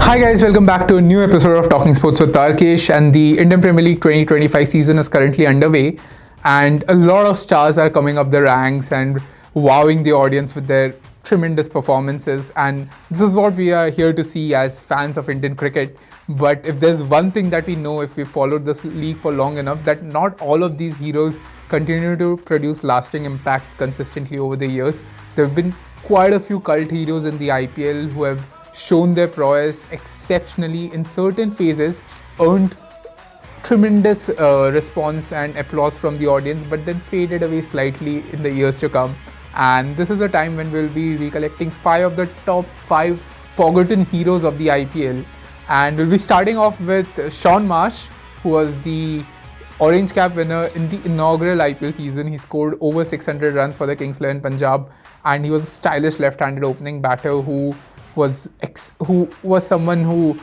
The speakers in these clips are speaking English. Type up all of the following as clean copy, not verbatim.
Hi guys, welcome back to a new episode of Talking Sports with Tarkesh, and the Indian Premier League 2025 season is currently underway, and a lot of stars are coming up the ranks and wowing the audience with their tremendous performances, and this is what we are here to see as fans of Indian cricket. But if there's one thing that we know, if we followed this league for long enough, that not all of these heroes continue to produce lasting impacts consistently over the years. There have been quite a few cult heroes in the IPL who have shown their prowess exceptionally in certain phases, earned tremendous response and applause from the audience, but then faded away slightly in the years to come. And this is a time when we'll be recollecting 5 of the top 5 forgotten heroes of the IPL. And we'll be starting off with Shaun Marsh, who was the Orange Cap winner in the inaugural IPL season. He scored over 600 runs for the Kings XI Punjab, and he was a stylish left-handed opening batter who was someone who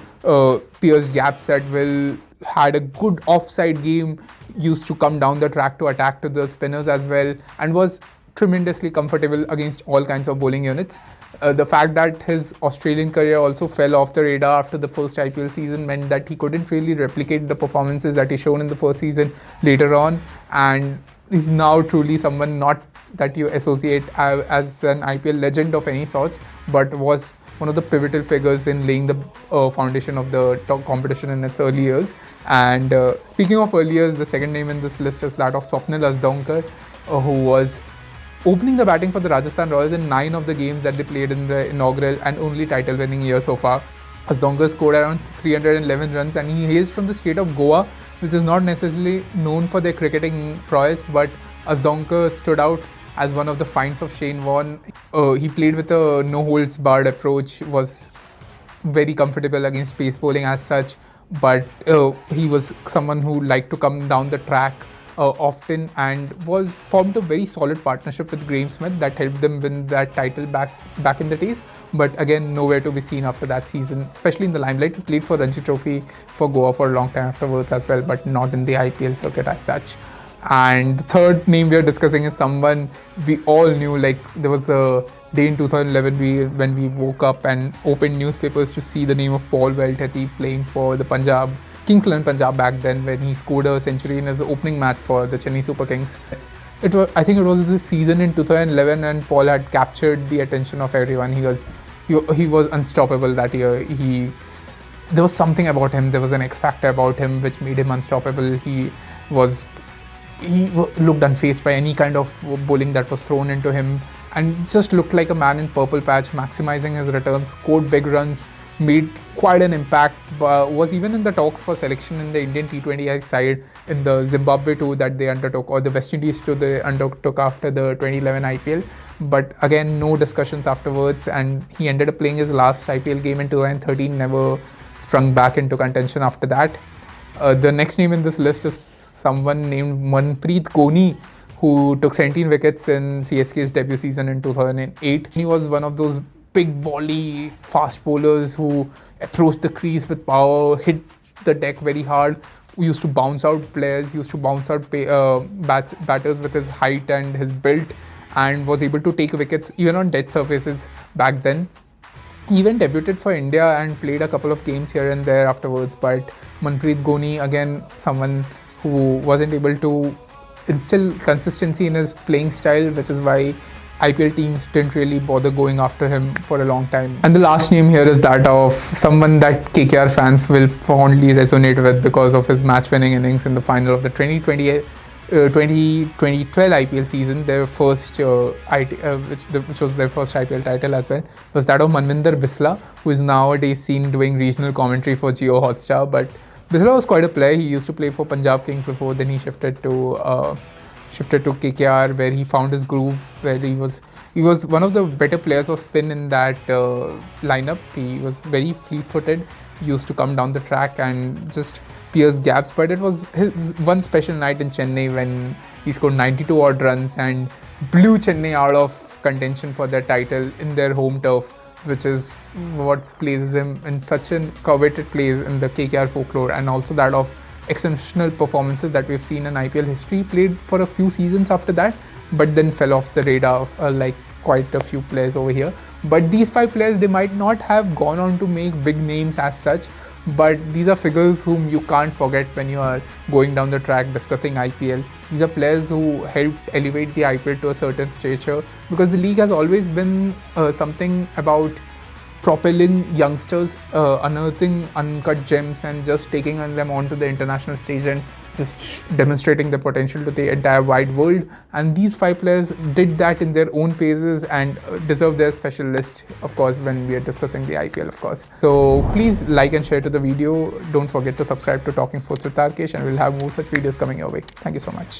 pierced gaps at will, had a good offside game, used to come down the track to attack to the spinners as well, and was tremendously comfortable against all kinds of bowling units. The fact that his Australian career also fell off the radar after the first IPL season meant that he couldn't really replicate the performances that he shown in the first season later on, and he's now truly someone not that you associate as an IPL legend of any sorts, but was one of the pivotal figures in laying the foundation of the top competition in its early years. And speaking of early years, the second name in this list is that of Swapnil Asdonkar, who was opening the batting for the Rajasthan Royals in 9 of the games that they played in the inaugural and only title-winning year so far. Asdonkar scored around 311 runs, and he hails from the state of Goa, which is not necessarily known for their cricketing prowess, but Asdonkar stood out as one of the finds of Shane Warne. He played with a no-holds-barred approach, was very comfortable against pace bowling as such, but he was someone who liked to come down the track often, and was formed a very solid partnership with Graeme Smith that helped them win that title back in the days. But again, nowhere to be seen after that season, especially in the limelight. He played for Ranji Trophy for Goa for a long time afterwards as well, but not in the IPL circuit as such. And the third name we are discussing is someone we all knew. Like, there was a day in 2011 when we woke up and opened newspapers to see the name of Paul Weti playing for the Kings XI Punjab back then, when he scored a century in his opening match for the Chennai Super Kings. I think it was the season in 2011, and Paul had captured the attention of everyone. He was unstoppable that year. There was something about him. There was an X factor about him which made him unstoppable. He looked unfazed by any kind of bowling that was thrown into him, and just looked like a man in purple patch, maximizing his returns, scored big runs, made quite an impact, was even in the talks for selection in the Indian T20I side in the Zimbabwe tour that they undertook, or the West Indies tour they undertook after the 2011 IPL. But again, no discussions afterwards, and he ended up playing his last IPL game in 2013, never sprung back into contention after that. The next name in this list is someone named Manpreet Gony, who took 17 wickets in CSK's debut season in 2008. He was one of those big bally fast bowlers who approached the crease with power, hit the deck very hard, who used to bounce out players, used to bounce out batters with his height and his build, and was able to take wickets even on dead surfaces back then. He even debuted for India and played a couple of games here and there afterwards. But Manpreet Gony, again, someone who wasn't able to instill consistency in his playing style, which is why IPL teams didn't really bother going after him for a long time. And the last name here is that of someone that KKR fans will fondly resonate with because of his match-winning innings in the final of the 2012 IPL season. Their first, which was their first IPL title as well, was that of Maninder Bisla, who is nowadays seen doing regional commentary for Jio Hotstar. But Bisla was quite a player. He used to play for Punjab Kings before, then he shifted to KKR, where he found his groove, where he was one of the better players of spin in that lineup. He was very fleet-footed. He used to come down the track and just pierce gaps, but it was his one special night in Chennai when he scored 92 odd runs and blew Chennai out of contention for their title in their home turf, which is what places him in such a coveted place in the KKR folklore, and also that of exceptional performances that we've seen in IPL history. Played for a few seasons after that, but then fell off the radar like quite a few players over here. But these 5 players, they might not have gone on to make big names as such, but these are figures whom you can't forget when you are going down the track discussing IPL. These are players who helped elevate the IPL to a certain stature, because the league has always been something about propelling youngsters, unearthing uncut gems and just taking them onto the international stage and just demonstrating their potential to the entire wide world. And these 5 players did that in their own phases and deserve their special list, of course, when we are discussing the IPL, of course. So please like and share to the video. Don't forget to subscribe to Talking Sports with Tarkesh, and we'll have more such videos coming your way. Thank you so much.